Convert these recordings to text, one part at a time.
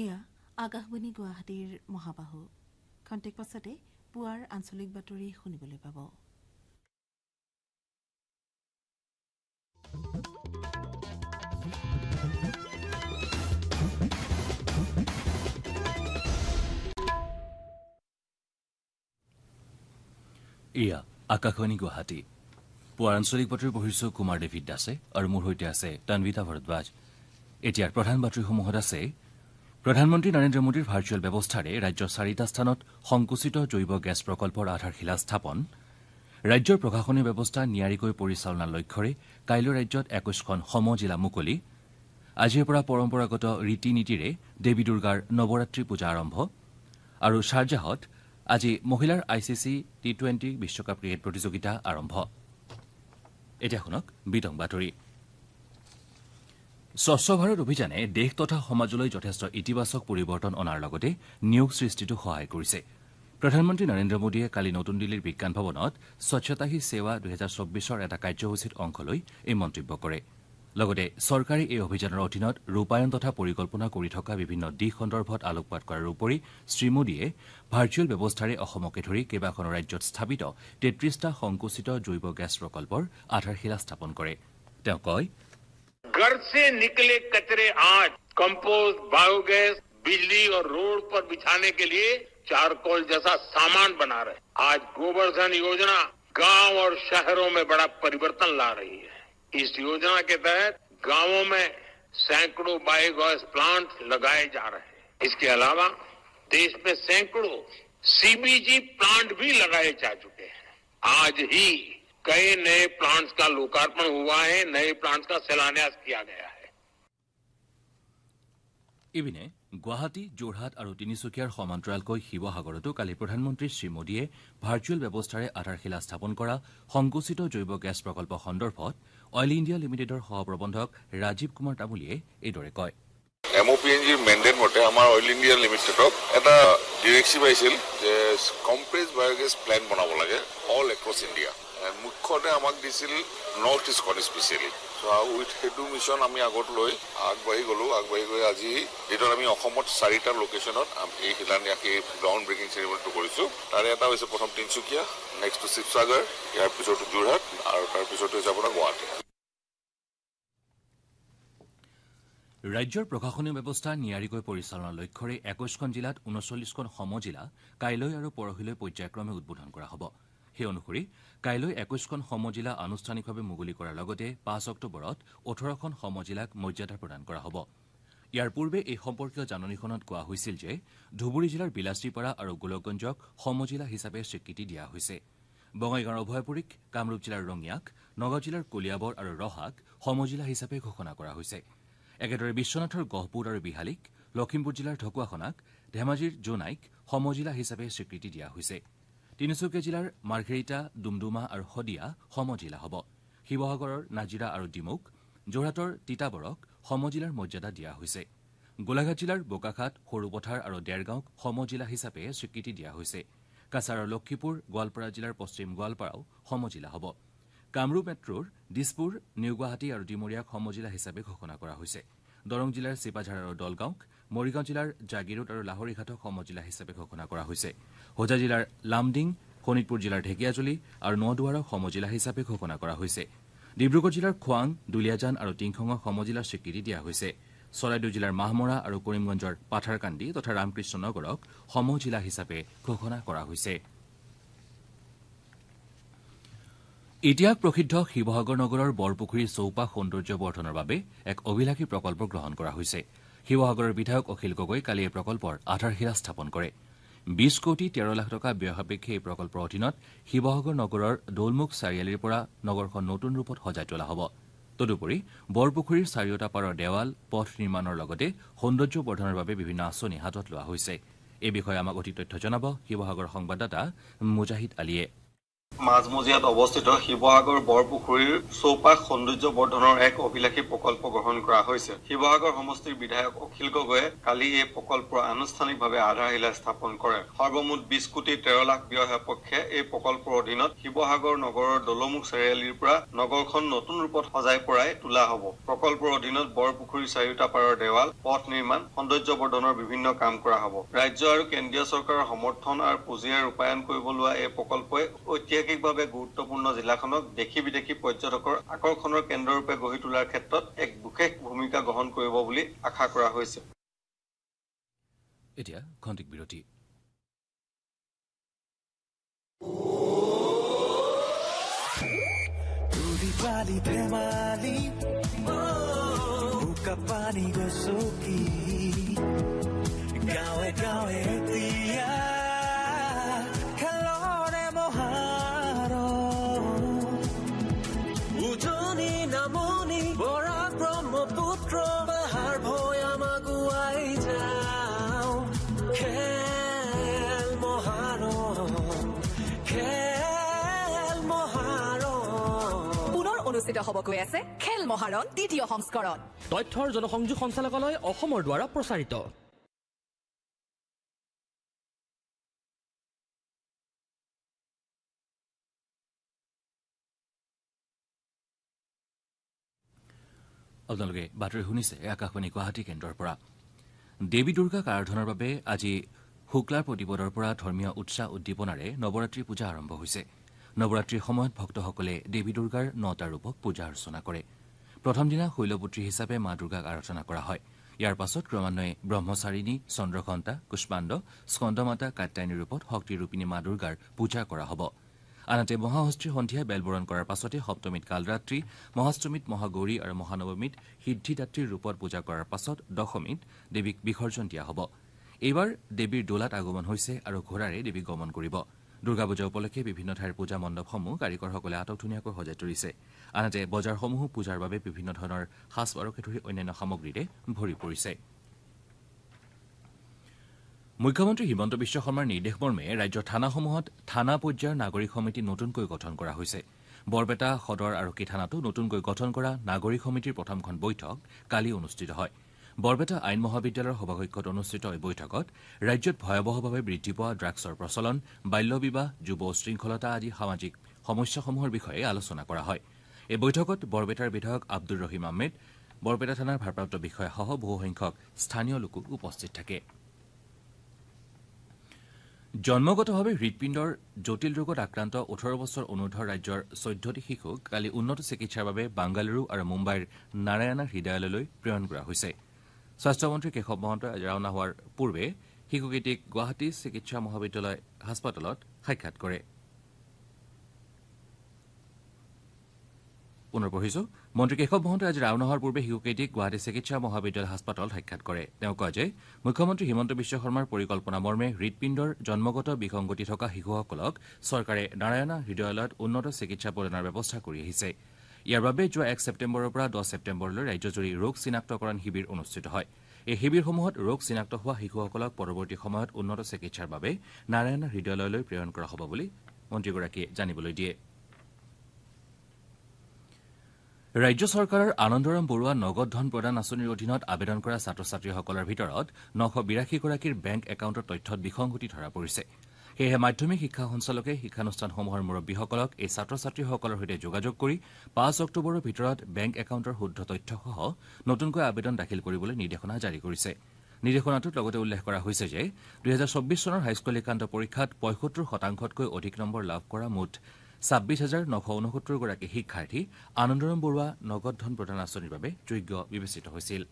এয়া আকাশবাণী গুৱাহাটীৰ মহাবাহু খন্তেক পাছতে পুৱাৰ আঞ্চলিক বাতৰি শুনিবলৈ পাব। এয়া আকাশবাণী গুৱাহাটী পুৱাৰ আঞ্চলিক বাতৰি পঢ়িছো কুমাৰ ডেভিড দাসে আৰু মোৰ সৈতে আছে তন্বিতা ভৰদ্বাজ। এতিয়াৰ প্ৰধান বাতৰিসমূহত আছে প্ৰধানমন্ত্ৰী নৰেন্দ্ৰ মোদীৰ ভাৰ্চুৱেল ব্যৱস্থাৰে ৰাজ্যৰ 4টা স্থানত সংকুচিত জৈৱ গেছ প্ৰকল্পৰ আধাৰশিলা স্থাপন। ৰাজ্যৰ প্ৰশাসনীয় ব্যৱস্থা নিয়াৰিকৈ পৰিচালনাৰ লক্ষ্যৰে কাইলৈ ৰাজ্যত 21খন সমজিলা মুকলি। আজিৰ পৰা পৰম্পৰাগত ৰীতি নীতিৰে দেৱী দুৰ্গাৰ নৱৰাত্ৰি পূজা আৰম্ভ। আৰু শ্বাৰজাহত আজি মহিলাৰ ICC T20 বিশ্বকাপ ক্ৰিকেট প্ৰতিযোগিতা আৰম্ভ। এতিয়া শুনক বিতং বাতৰি। স্বচ্ছ ভাৰত অভিযানে দেশ তথা সমাজলৈ যথেষ্ট ইতিবাচক পৰিৱৰ্তন অনাৰ লগতে নিয়োগ সৃষ্টিতো সহায় কৰিছে। প্ৰধানমন্ত্ৰী নৰেন্দ্ৰ মোদীয়ে কালি নতুন দিল্লীৰ বিজ্ঞান ভৱনত স্বচ্ছতা হি সেৱা 2024ৰ এটা কাৰ্যসূচীত অংশ লৈ এই মন্তব্য কৰে। লগতে চৰকাৰে এই অভিযানৰ অধীনত ৰূপায়ণ তথা পৰিকল্পনা কৰি থকা বিভিন্ন দিশ সন্দৰ্ভত আলোকপাত কৰাৰ উপৰি শ্ৰীমোদীয়ে ভাৰ্চুৱেল ব্যৱস্থাৰে অসমকে ধৰি কেইবাখনো ৰাজ্যত স্থাপিত 33টা সংকুচিত জৈৱ গেছ প্ৰকল্পৰ আধাৰশিলা স্থাপন কৰে। তেওঁ কয়, घर से निकले कचरे आज कंपोस्ट, बायोगैस, बिजली और रोड पर बिछाने के लिए चारकोल जैसा सामान बना रहे। आज गोवर्धन योजना गांव और शहरों में बड़ा परिवर्तन ला रही है। इस योजना के तहत गांवों में सैकड़ों बायोगैस प्लांट लगाए जा रहे हैं। इसके अलावा देश में सैकड़ों CBG प्लांट भी लगाए जा चुके हैं। आज ही कई नए प्लांट्स का लोकार्पण हुआ है, नए प्लांट्स का शिलान्यास किया गया है। ইপিনে গুৱাহাটী, যোৰহাট আৰু তিনিচুকীয়াৰ সমান্তৰালকৈ শিৱসাগৰতো কালি প্ৰধানমন্ত্ৰী শ্ৰীমোদীয়ে ভাৰ্চুৱেল ব্যৱস্থাৰে আধাৰশিলা স্থাপন কৰা সংকুচিত জৈৱ গেছ প্ৰকল্প সন্দৰ্ভত অইল ইণ্ডিয়া লিমিটেডৰ সহপ্ৰবন্ধক ৰাজীৱ কুমাৰ তামুলীয়ে এইদৰে কয়। MOPNGৰ মেণ্ডেট মতে আমাৰ অইল ইণ্ডিয়া লিমিটেডক এটা ডিৰেক্টিভ আহিছিল যে কম্প্ৰেছ বায়োগেছ প্লেণ্ট বনাব লাগে অল এক্ৰছ ইণ্ডিয়া। মুখ্যতে আমাক দিছিল নৰ্থ ইষ্টখন স্পেচিয়েলি। উইথ সেইটো মিছন আমি আগত লৈ আগবাঢ়ি গ'লো। আগবাঢ়ি গৈ আজি যিটোত আমি অসমত 4টা লোকেশ্যনত এই শিলান্যাস এই গ্ৰাউণ্ড ব্ৰেকিং চেৰিমনিটো কৰিছোঁ। তাৰে এটা হৈছে প্ৰথম তিনিচুকীয়া, নেক্সট শিৱসাগৰ, ইয়াৰ পিছতো যোৰহাট আৰু তাৰ পিছতো হৈছে আপোনাৰ গুৱাহাটী। ৰাজ্যৰ প্ৰশাসনীয় ব্যৱস্থা নিয়াৰিকৈ পৰিচালনাৰ লক্ষ্যৰে 21খন জিলাত 39খন সমজিলা কাইলৈ আৰু পৰহিলৈ পৰ্যায়ক্ৰমে উদ্বোধন কৰা হ'ব। সেই অনুসৰি কাইলৈ 21খন সমজিলা আনুষ্ঠানিকভাৱে মুকলি কৰাৰ লগতে 5 অক্টোবৰত 18খন সমজিলাক মৰ্যাদা প্ৰদান কৰা হ'ব। ইয়াৰ পূৰ্বে এই সম্পৰ্কীয় জাননীখনত কোৱা হৈছিল যে ধুবুৰী জিলাৰ বিলাচীপাৰা আৰু গোলকগঞ্জক সমজিলা হিচাপে স্বীকৃতি দিয়া হৈছে। বঙাইগাঁৱৰ অভয়পুৰীক, কামৰূপ জিলাৰ ৰঙিয়াক, নগাঁও জিলাৰ কলিয়াবৰ আৰু ৰহাক সমজিলা হিচাপে ঘোষণা কৰা হৈছে। একেদৰে বিশ্বনাথৰ গহপুৰ আৰু বিহালীক, লখিমপুৰ জিলাৰ ঢকুৱাখনাক, ধেমাজিৰ জোনাইক সমজিলা হিচাপে স্বীকৃতি দিয়া হৈছে। তিনিচুকীয়া জিলাৰ মাৰ্ঘেৰিটা, ডুমডুমা আৰু শদিয়া সমজিলা হ'ব। শিৱসাগৰৰ নাজিৰা আৰু ডিমুক, যোৰহাটৰ তিতাবৰক সমজিলাৰ মৰ্যাদা দিয়া হৈছে। গোলাঘাট জিলাৰ বোকাখাত, সৰুপথাৰ আৰু দেৰগাঁওক সমজিলা হিচাপে স্বীকৃতি দিয়া হৈছে। কাছাৰৰ লক্ষীপুৰ, গোৱালপাৰা জিলাৰ পশ্চিম গোৱালপাৰাও সমজিলা হ'ব। কামৰূপ মেট্ৰৰ দিছপুৰ, নিউ গুৱাহাটী আৰু ডিমৰীয়াক সমজিলা হিচাপে ঘোষণা কৰা হৈছে। দৰং জিলাৰ চিপাঝাৰ আৰু দলগাঁওক, মৰিগাঁও জিলাৰ জাগিৰোড আৰু লাহৰীঘাটক সমজিলা হিচাপে ঘোষণা কৰা হৈছে। হোজা জিলাৰ লামডিং, শোণিতপুৰ জিলাৰ ঢেকিয়াজুলি আৰু নদুৱাৰক সমজিলা হিচাপে ঘোষণা কৰা হৈছে। ডিব্ৰুগড় জিলাৰ খোৱাং, দুলীয়াজান আৰু টিংখঙক সমজিলাৰ স্বীকৃতি দিয়া হৈছে। চৰাইদেউ জিলাৰ মাহমৰা আৰু কৰিমগঞ্জৰ পাথাৰকান্দি তথা ৰামকৃষ্ণ নগৰক সমজিলা হিচাপে ঘোষণা কৰা হৈছে। ইতিহাস প্ৰসিদ্ধ শিৱসাগৰ নগৰৰ বৰপুখুৰীৰ চৌপাশ সৌন্দৰ্য বৰ্ধনৰ বাবে এক অভিলাষী প্ৰকল্প গ্ৰহণ কৰা হৈছে। শিৱসাগৰৰ বিধায়ক অখিল গগৈ কালি এই প্ৰকল্পৰ আধাৰশিলা স্থাপন কৰে। 20 কোটি 13 লাখ টকা ব্যয় সাপেক্ষে এই প্ৰকল্পৰ অধীনত শিৱসাগৰ নগৰৰ দৌলমুখ চাৰিআলিৰ পৰা নগৰখন নতুন ৰূপত সজাই তোলা হ'ব। তদুপৰি বৰপুখুৰীৰ চাৰিওটা পাৰৰ দেৱাল, পথ নিৰ্মাণৰ লগতে সৌন্দৰ্য বৰ্ধনৰ বাবে বিভিন্ন আঁচনি হাতত লোৱা হৈছে। এই বিষয়ে আমাক অধিক তথ্য জনাব শিৱসাগৰ সংবাদদাতা মুজাহিদ আলীয়ে। মাজমজিয়াত অৱস্থিত শিৱসাগৰ বৰপুখুৰীৰ চৌপাশ সৌন্দৰ্য বৰ্ধনৰ এক অভিলাষী প্ৰকল্প গ্ৰহণ কৰা হৈছে। শিৱসাগৰ সমষ্টিৰ বিধায়ক অখিল গগৈয়ে কালি এই প্ৰকল্পৰ আনুষ্ঠানিকভাৱে আধাৰশিলা স্থাপন কৰে। সৰ্বমুঠ 20 কোটি 13 লাখ ব্যয় সাপেক্ষে এই প্ৰকল্পৰ অধীনত শিৱসাগৰ নগৰৰ দলমুখ চাৰিআলিৰ পৰা নগৰখন নতুন ৰূপত সজাই পৰাই তোলা হ'ব। প্ৰকল্পৰ অধীনত বৰপুখুৰীৰ চাৰিওটা পাৰৰ দেৱাল, পথ নিৰ্মাণ, সৌন্দৰ্য বৰ্ধনৰ বিভিন্ন কাম কৰা হ'ব। ৰাজ্য আৰু কেন্দ্ৰীয় চৰকাৰৰ সমৰ্থন আৰু পুঁজিৰে ৰূপায়ণ কৰিব লোৱা এই প্ৰকল্পই ঐতিহাসিকভাৱে গুৰুত্বপূৰ্ণ জিলাখনক দেশী বিদেশী পৰ্যটকৰ আকৰ্ষণৰ কেন্দ্ৰৰূপে গঢ়ি তোলাৰ ক্ষেত্ৰত এক বিশেষ ভূমিকা গ্ৰহণ কৰিব বুলি আশা কৰা হৈছে। এতিয়া খন্তেক বিৰতি। গাঁৱে গাঁৱে এতিয়া খেলৰে মহাৰ উজনি নামনি বৰাক ব্ৰহ্মপুত্ৰ পাহাৰ ভৈয়াম আগুৱাই যাওঁ খেল মহাৰ পুনৰ অনুষ্ঠিত হ'ব গৈ আছে খেল মহাৰণ দ্বিতীয় সংস্কৰণ। তথ্যৰ জনসংযোগ সঞ্চালকালয় অসমৰ দ্বাৰা প্ৰচাৰিত। আপোনালোকে বাতৰি শুনিছে আকাশবাণী গুৱাহাটী কেন্দ্ৰৰ পৰা। দেৱী দুৰ্গাক আৰাধনাৰ বাবে আজি শুক্লাৰ প্ৰতিপদৰ পৰা ধৰ্মীয় উৎসাহ উদ্দীপনাৰে নৱৰাত্ৰি পূজা আৰম্ভ হৈছে। নৱৰাত্ৰিৰ সময়ত ভক্তসকলে দেৱী দুৰ্গাৰ 9টা ৰূপক পূজা অৰ্চনা কৰে। প্ৰথম দিনা শৈলপুত্ৰী হিচাপে মা দুৰ্গাক আৰাধনা কৰা হয়। ইয়াৰ পাছত ক্ৰমান্বয়ে ব্ৰহ্মচাৰিণী, চন্দ্ৰঘণ্টা, কুষ্মাণ্ড, স্কন্দমাতা, কাত্যায়নী ৰূপত শক্তিৰূপিণী মা দুৰ্গাৰ পূজা কৰা হ'ব। আনহাতে মহাষষ্ঠীৰ সন্ধিয়া বেলবৰণ কৰাৰ পাছতে সপ্তমীত কালৰাত্ৰি, মহাষ্টমীত মহাগৌৰী আৰু মহানৱমীত সিদ্ধিদাত্ৰীৰ ৰূপত পূজা কৰাৰ পাছত দশমীত দেৱীক বিসৰ্জন দিয়া হ'ব। এইবাৰ দেৱীৰ দোলাত আগমন হৈছে আৰু ঘোঁৰাৰে দেৱীক গমন কৰিব। দুৰ্গা পূজা উপলক্ষে বিভিন্ন ঠাইৰ পূজা মণ্ডপসমূহ কাৰিকৰসকলে আটকধুনীয়াকৈ সজাই তুলিছে। আনহাতে বজাৰসমূহো পূজাৰ বাবে বিভিন্ন ধৰণৰ সাজ পাৰকে ধৰি অন্যান্য সামগ্ৰীৰে ভৰি পৰিছে। মুখ্যমন্ত্ৰী হিমন্ত বিশ্ব শৰ্মাৰ নিৰ্দেশ মৰ্মে ৰাজ্যৰ থানাসমূহত থানা পৰ্যায়ৰ নাগৰিক সমিতি নতুনকৈ গঠন কৰা হৈছে। বৰপেটা, সদৰ আৰক্ষী থানাতো নতুনকৈ গঠন কৰা নাগৰিক সমিতিৰ প্ৰথমখন বৈঠক কালি অনুষ্ঠিত হয়। বৰপেটা আইন মহাবিদ্যালয়ৰ সভাকক্ষত অনুষ্ঠিত এই বৈঠকত ৰাজ্যত ভয়াৱহভাৱে বৃদ্ধি পোৱা ড্ৰাগছৰ প্ৰচলন, বাল্য বিবাহ, যুৱ উশৃংখলতা আদি সামাজিক সমস্যাসমূহৰ বিষয়ে আলোচনা কৰা হয়। এই বৈঠকত বৰপেটাৰ বিধায়ক আব্দুৰ ৰহিম আহমেদ, বৰপেটা থানাৰ ভাৰপ্ৰাপ্ত বিষয়াসহ বহুসংখ্যক স্থানীয় লোকো উপস্থিত থাকে। জন্মগতভাৱে হৃদপিণ্ডৰ জটিল ৰোগত আক্ৰান্ত 18 বছৰ অনুৰ্ধৰ ৰাজ্যৰ 14টি শিশুক কালি উন্নত চিকিৎসাৰ বাবে বাংগালুৰু আৰু মুম্বাইৰ নাৰায়ণা হৃদয়ালয়লৈ প্ৰেৰণ কৰা হৈছে। স্বাস্থ্যমন্ত্ৰী কেশৱ মহন্তই ৰাওনা হোৱাৰ পূৰ্বে শিশুকেইটিক গুৱাহাটী চিকিৎসা মহাবিদ্যালয় হাস্পতালত সাক্ষাৎ কৰে। পুনৰ পঢ়িছো। মন্ত্ৰী কেশৱ মহন্তই আজি ৰাওনা হোৱাৰ পূৰ্বে শিশুকেইটিক গুৱাহাটী চিকিৎসা মহাবিদ্যালয় হাস্পতালত সাক্ষাৎ কৰে। তেওঁ কয় যে মুখ্যমন্ত্ৰী হিমন্ত বিশ্ব শৰ্মাৰ পৰিকল্পনা মৰ্মে হৃদপিণ্ডৰ জন্মগত বিসংগতি থকা শিশুসকলক চৰকাৰে নাৰায়ণা হৃদয়ালয়ত উন্নত চিকিৎসা প্ৰদানৰ ব্যৱস্থা কৰি আহিছে। ইয়াৰ বাবে যোৱা 1 ছেপ্টেম্বৰৰ পৰা 10 ছেপ্টেম্বৰলৈ ৰাজ্যজুৰি ৰোগ চিনাক্তকৰণ শিবিৰ অনুষ্ঠিত হয়। এই শিবিৰসমূহত ৰোগ চিনাক্ত হোৱা শিশুসকলক পৰৱৰ্তী সময়ত উন্নত চিকিৎসাৰ বাবে নাৰায়ণা হৃদয়ালয়লৈ প্ৰেৰণ কৰা হ'ব বুলি মন্ত্ৰীগৰাকীয়ে জানিবলৈ দিয়ে। ৰাজ্য চৰকাৰৰ আনন্দৰাম বৰুৱা নগদ ধন প্ৰদান আঁচনিৰ অধীনত আবেদন কৰা ছাত্ৰ ছাত্ৰীসকলৰ ভিতৰত 982গৰাকীৰ বেংক একাউণ্টৰ তথ্যত বিসংগতি ধৰা পৰিছে। সেয়েহে মাধ্যমিক শিক্ষা সঞ্চালকে শিক্ষানুষ্ঠানসমূহৰ মুৰব্বীসকলক এই ছাত্ৰ ছাত্ৰীসকলৰ সৈতে যোগাযোগ কৰি 5 অক্টোবৰৰ ভিতৰত বেংক একাউণ্টৰ শুদ্ধ তথ্যসহ নতুনকৈ আবেদন দাখিল কৰিবলৈ নিৰ্দেশনা জাৰি কৰিছে। নিৰ্দেশনাটোত লগতে উল্লেখ কৰা হৈছে যে 2024 চনৰ হাইস্কুল শিক্ষান্ত পৰীক্ষাত 75%তকৈ অধিক নম্বৰ লাভ কৰা মুঠ 26,969গৰাকী শিক্ষাৰ্থী আনন্দৰাম বৰুৱা নগদ ধন প্ৰদান আঁচনিৰ বাবে যোগ্য বিবেচিত হৈছিল।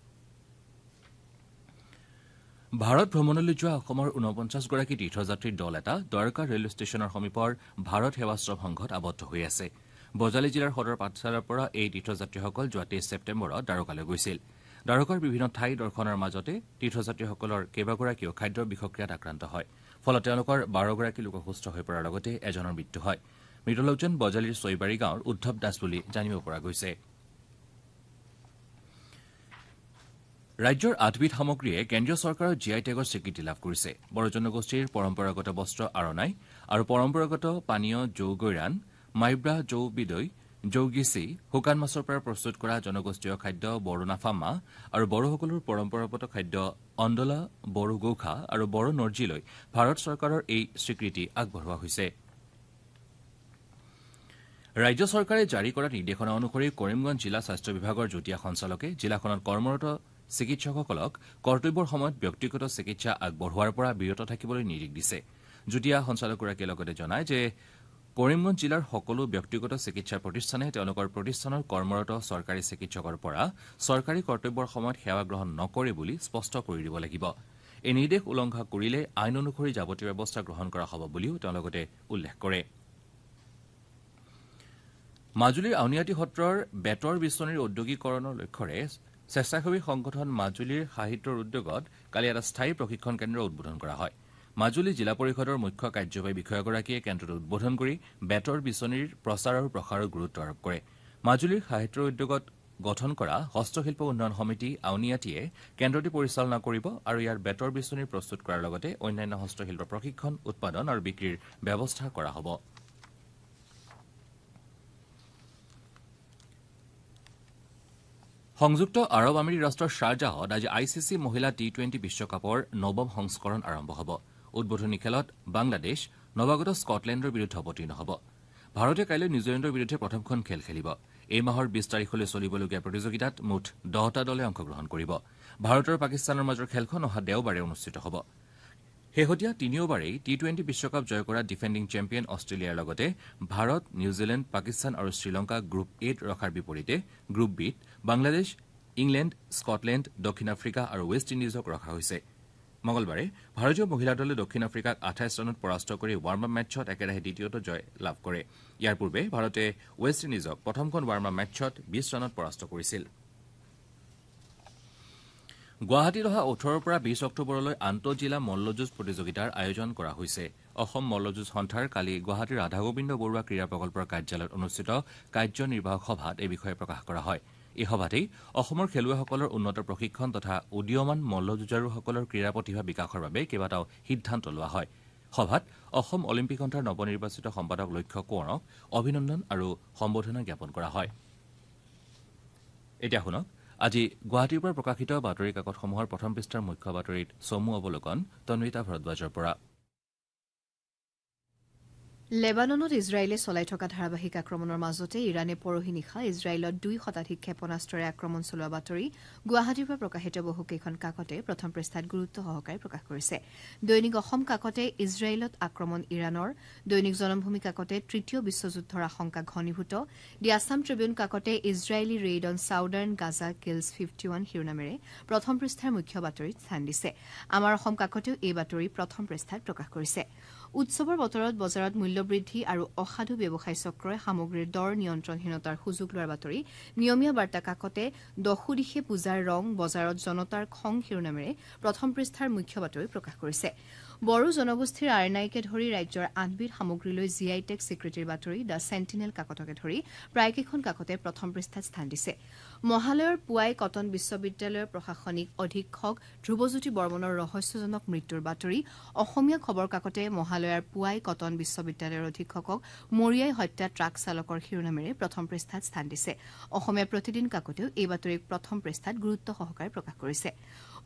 ভাৰত ভ্ৰমণলৈ যোৱা অসমৰ 49গৰাকী তীৰ্থযাত্ৰীৰ দল এটা দ্বাৰকা ৰেলৱে ষ্টেচনৰ সমীপৰ ভাৰত সেৱাশ্ৰম সংঘত আবদ্ধ হৈ আছে। বজালী জিলাৰ সদৰ পাঠশালাৰ পৰা এই তীৰ্থযাত্ৰীসকল যোৱা 23 ছেপ্টেম্বৰত দ্বাৰকালৈ গৈছিল। দ্বাৰকাৰ বিভিন্ন ঠাই দৰ্শনৰ মাজতে তীৰ্থযাত্ৰীসকলৰ কেইবাগৰাকীও খাদ্যৰ বিষক্ৰিয়াত আক্ৰান্ত হয়। ফলত তেওঁলোকৰ 12গৰাকী লোক অসুস্থ হৈ পৰাৰ লগতে এজনৰ মৃত্যু হয়। মৃতলোকজন বজালীৰ চৈবাৰী গাঁৱৰ উদ্ধৱ দাস বুলি জানিব পৰা গৈছে। ৰাজ্যৰ 8বিধ সামগ্ৰীয়ে কেন্দ্ৰীয় চৰকাৰৰ GI টেগৰ স্বীকৃতি লাভ কৰিছে। বড়ো জনগোষ্ঠীৰ পৰম্পৰাগত বস্ত্ৰ আৰণাই আৰু পৰম্পৰাগত পানীয় জৌ গৈৰাণ, মাইব্ৰা জৌ বিদৈ, জৌগিচি, শুকান মাছৰ পৰা প্ৰস্তুত কৰা জনগোষ্ঠীয় খাদ্য বড়ো নাফাম্মা আৰু বড়োসকলৰ পৰম্পৰাগত খাদ্য অন্দলা, বড়ো গৌখা আৰু বড়ো নৰ্জীলৈ ভাৰত চৰকাৰৰ এই স্বীকৃতি আগবঢ়োৱা হৈছে। ৰাজ্য চৰকাৰে জাৰি কৰা নিৰ্দেশনা অনুসৰি কৰিমগঞ্জ জিলা স্বাস্থ্য বিভাগৰ যুটীয়া সঞ্চালকে জিলাখনত কৰ্মৰত চিকিৎসকসকলক কৰ্তব্যৰ সময়ত ব্যক্তিগত চিকিৎসা আগবঢ়োৱাৰ পৰা বিৰত থাকিবলৈ নিৰ্দেশ দিছে। যুটীয়া সঞ্চালকগৰাকীয়ে লগতে জনায় যে কৰিমগঞ্জ জিলাৰ সকলো ব্যক্তিগত চিকিৎসা প্ৰতিষ্ঠানে তেওঁলোকৰ প্ৰতিষ্ঠানৰ কৰ্মৰত চৰকাৰী চিকিৎসকৰ পৰা চৰকাৰী কৰ্তব্যৰ সময়ত সেৱা গ্ৰহণ নকৰে বুলি স্পষ্ট কৰি দিব লাগিব। এই নিৰ্দেশ উলংঘা কৰিলে আইন অনুসৰি যাৱতীয় ব্যৱস্থা গ্ৰহণ কৰা হ'ব বুলিও তেওঁ লগতে উল্লেখ কৰে। মাজুলীৰ আউনীআটী সত্ৰৰ বেতৰ বিচনীৰ ঔদ্যোগিকৰণৰ লক্ষ্যৰে স্বেচ্ছাসেৱী সংগঠন মাজুলীৰ সাহিত্যৰ উদ্যোগত কালি এটা স্থায়ী প্ৰশিক্ষণ কেন্দ্ৰ উদ্বোধন কৰা হয়। মাজুলী জিলা পৰিষদৰ মুখ্য কাৰ্যবাহী বিষয়াগৰাকীয়ে কেন্দ্ৰটো উদ্বোধন কৰি বেতৰ বিচনীৰ প্ৰচাৰ আৰু প্ৰসাৰৰ গুৰুত্ব আৰোপ কৰে। মাজুলীৰ সাহিত্যৰ উদ্যোগত গঠন কৰা হস্তশিল্প উন্নয়ন সমিতি আউনীআটীয়ে কেন্দ্ৰটি পৰিচালনা কৰিব আৰু ইয়াৰ বেতৰ বিচনী প্ৰস্তুত কৰাৰ লগতে অন্যান্য হস্তশিল্প প্ৰশিক্ষণ, উৎপাদন আৰু বিক্ৰীৰ ব্যৱস্থা কৰা হ'ব। সংযুক্ত আৰৱ আমিৰি ৰাষ্ট্ৰৰ শ্বাৰজাহত আজি ICC মহিলা T20 বিশ্বকাপৰ নৱম সংস্কৰণ আৰম্ভ হ'ব। উদ্বোধনী খেলত বাংলাদেশ নৱাগত স্কটলেণ্ডৰ বিৰুদ্ধে অৱতীৰ্ণ হ'ব। ভাৰতে কাইলৈ নিউজিলেণ্ডৰ বিৰুদ্ধে প্ৰথমখন খেল খেলিব। এই মাহৰ 20 তাৰিখলৈ চলিবলগীয়া প্ৰতিযোগিতাত মুঠ 10টা দলে অংশগ্ৰহণ কৰিব। ভাৰত আৰু পাকিস্তানৰ মাজৰ খেলখন অহা দেওবাৰে অনুষ্ঠিত হ'ব। শেহতীয়া তিনিওবাৰেই T20 বিশ্বকাপ জয় কৰা ডিফেণ্ডিং চেম্পিয়ন অষ্ট্ৰেলিয়াৰ লগতে ভাৰত, নিউজিলেণ্ড, পাকিস্তান আৰু শ্ৰীলংকা গ্ৰুপ Aত ৰখাৰ বিপৰীতে গ্ৰুপ Bত বাংলাদেশ, ইংলেণ্ড, স্কটলেণ্ড, দক্ষিণ আফ্ৰিকা আৰু ৱেষ্ট ইণ্ডিজক ৰখা হৈছে। মঙলবাৰে ভাৰতীয় মহিলা দলে দক্ষিণ আফ্ৰিকাক 28 ৰানত পৰাস্ত কৰি ৱাৰ্ম আপ মেটছত একেৰাহে দ্বিতীয়টো জয় লাভ কৰে। ইয়াৰ পূৰ্বে ভাৰতে ৱেষ্ট ইণ্ডিজক প্ৰথমখন ৱাৰ্ম আপ মেটছত 20 ৰানত পৰাস্ত কৰিছিল। গুৱাহাটীত অহা 18ৰ পৰা 20 অক্টোবৰলৈ আন্তঃজিলা মল্লযুঁজ প্ৰতিযোগিতাৰ আয়োজন কৰা হৈছে। অসম মল্লযুঁজ সন্থাৰ কালি গুৱাহাটীৰ ৰাধাগোবিন্দ বৰুৱা ক্ৰীড়া প্ৰকল্পৰ কাৰ্যালয়ত অনুষ্ঠিত কাৰ্যনিৰ্বাহক সভাত এই বিষয়ে প্ৰকাশ কৰা হয়। এই সভাতেই অসমৰ খেলুৱৈসকলৰ উন্নত প্ৰশিক্ষণ তথা উদীয়মান মল্লযুঁজাৰুসকলৰ ক্ৰীড়া প্ৰতিভা বিকাশৰ বাবে কেইবাটাও সিদ্ধান্ত লোৱা হয়। সভাত অসম অলিম্পিক সন্থাৰ নৱনিৰ্বাচিত সম্পাদক লক্ষ্য কোঁৱৰক অভিনন্দন আৰু সম্বৰ্ধনা জ্ঞাপন কৰা হয়। এতিয়া শুনক আজি গুৱাহাটীৰ পৰা প্ৰকাশিত বাতৰি কাকতসমূহৰ প্ৰথম পৃষ্ঠাৰ মুখ্য বাতৰিত চমু অৱলোকন তন্বিতা ভৰদ্বাজৰ পৰা। লেবাননত ইজৰাইলে চলাই থকা ধাৰাবাহিক আক্ৰমণৰ মাজতে ইৰাণে পৰহি নিশা ইজৰাইলত 2 শতাধিক ক্ষেপণাস্ত্ৰৰে আক্ৰমণ চলোৱা বাতৰি গুৱাহাটীৰ পৰা প্ৰকাশিত বহুকেইখন কাকতে প্ৰথম পৃষ্ঠাত গুৰুত্ব সহকাৰে প্ৰকাশ কৰিছে। দৈনিক অসম কাকতে ইজৰাইলত আক্ৰমণ ইৰাণৰ, দৈনিক জনমভূমি কাকতে তৃতীয় বিশ্বযুদ্ধৰ আশংকা ঘনীভূত, দি আছাম ট্ৰিবিউন কাকতে Israeli raid on southern Gaza kills 51 শিৰোনামেৰে প্ৰথম পৃষ্ঠাৰ মুখ্য বাতৰিত স্থান দিছে। আমাৰ অসম কাকতেও এই বাতৰি প্ৰথম পৃষ্ঠাত প্ৰকাশ কৰিছে। উৎসৱৰ বতৰত বজাৰত মূল্যবৃদ্ধি আৰু অসাধু ব্যৱসায় চক্ৰই সামগ্ৰীৰ দৰ নিয়ন্ত্ৰণহীনতাৰ সুযোগ লোৱাৰ বাতৰি নিয়মীয়া বাৰ্তা কাকতে দশো দিশে পূজাৰ ৰং বজাৰত জনতাৰ খং শিৰোনামেৰে প্ৰথম পৃষ্ঠাৰ মুখ্য বাতৰি প্ৰকাশ কৰিছে। বড়ো জনগোষ্ঠীৰ আৰনাইকে ধৰি ৰাজ্যৰ 8বিধ সামগ্ৰীলৈ GI টেগ স্বীকৃতিৰ বাতৰি দ্য চেণ্টিনেল কাকতকে ধৰি প্ৰায়কেইখন কাকতে প্ৰথম পৃষ্ঠাত স্থান দিছে। মহালয়ৰ পুৱাই কটন বিশ্ববিদ্যালয়ৰ প্ৰশাসনিক অধীক্ষক ধ্ৰুৱজ্যোতি বৰ্মনৰ ৰহস্যজনক মৃত্যুৰ বাতৰি অসমীয়া খবৰ কাকতে মহালয়াৰ পুৱাই কটন বিশ্ববিদ্যালয়ৰ অধীক্ষকক মৰিয়াই হত্যা ট্ৰাক চালকৰ শিৰোনামেৰে প্ৰথম পৃষ্ঠাত স্থান দিছে। অসমীয়া প্ৰতিদিন কাকতেও এই বাতৰিক প্ৰথম পৃষ্ঠাত গুৰুত্ব সহকাৰে প্ৰকাশ কৰিছে।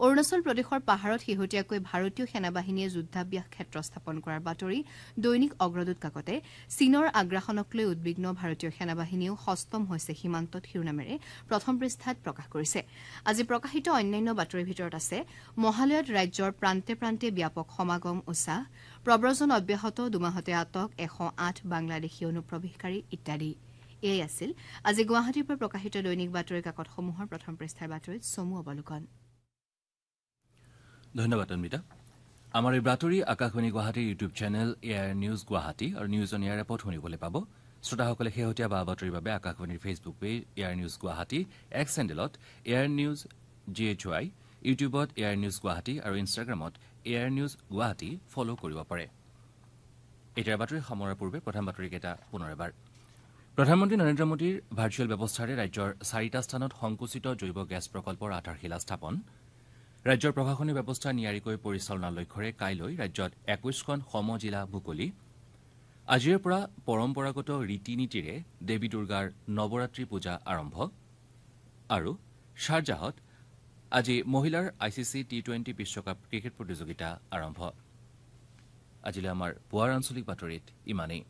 অৰুণাচল প্ৰদেশৰ পাহাৰত শেহতীয়াকৈ ভাৰতীয় সেনাবাহিনীয়ে যুদ্ধাভ্যাস ক্ষেত্ৰ স্থাপন কৰাৰ বাতৰি দৈনিক অগ্ৰদূত কাকতে চীনৰ আগ্ৰাসনক লৈ উদ্বিগ্ন ভাৰতীয় সেনাবাহিনীয়েও সষ্টম হৈছে সীমান্তত শিৰোনামেৰে প্ৰথম পৃষ্ঠাত প্ৰকাশ কৰিছে। আজি প্ৰকাশিত অন্যান্য বাতৰিৰ ভিতৰত আছে মহালয়ত ৰাজ্যৰ প্ৰান্তে প্ৰান্তে ব্যাপক সমাগম উৎসাহ, প্ৰব্ৰজন অব্যাহত, দুমাহতে আটক 108 বাংলাদেশী অনুপ্ৰৱেশকাৰী ইত্যাদি। এয়াই আছিল আজি গুৱাহাটীৰ পৰা প্ৰকাশিত দৈনিক বাতৰি কাকতসমূহৰ প্ৰথম পৃষ্ঠাৰ বাতৰিত চমু অৱলোকন। ধন্যবাদ অন্বিতা। আমাৰ এই বাতৰি আকাশবাণী গুৱাহাটীৰ YouTube channel air news Guwahati আৰু নিউজ অন এয়াৰ এপত শুনিবলৈ পাব। শ্ৰোতাসকলে শেহতীয়া বা বাতৰিৰ বাবে আকাশবাণীৰ Facebook page air news Guwahati, x হেণ্ডেলত এয়াৰ নিউজ GHY, ইউটিউবত এয়াৰ নিউজ গুৱাহাটী আৰু ইনষ্টাগ্ৰামত এয়াৰ নিউজ গুৱাহাটী ফ'ল' কৰিব পাৰে। এতিয়াৰ বাতৰি সামৰাৰ পূৰ্বে প্ৰধান বাতৰিকেইটা পুনৰ এবাৰ। প্ৰধানমন্ত্ৰী নৰেন্দ্ৰ মোদীৰ ভাৰ্চুৱেল ব্যৱস্থাৰে ৰাজ্যৰ 4টা স্থানত সংকুচিত জৈৱ গেছ প্ৰকল্পৰ আধাৰশিলা স্থাপন, ৰাজ্যৰ প্ৰশাসনিক ব্যৱস্থা নিয়াৰিকৈ পৰিচালনাৰ লক্ষ্যৰে কাইলৈ ৰাজ্যত 21খন সমজিলা মুকলি আজিৰ পৰা পৰম্পৰাগত ৰীতি নীতিৰে দেৱী দুৰ্গাৰ নৱৰাত্ৰি পূজা আৰম্ভ আৰু শ্বাৰজাহত আজি মহিলাৰ ICC T20 বিশ্বকাপ ক্ৰিকেট প্ৰতিযোগিতা আৰম্ভ আজিলৈ আমাৰ পুৱাৰ আঞ্চলিক বাতৰিত ইমানেই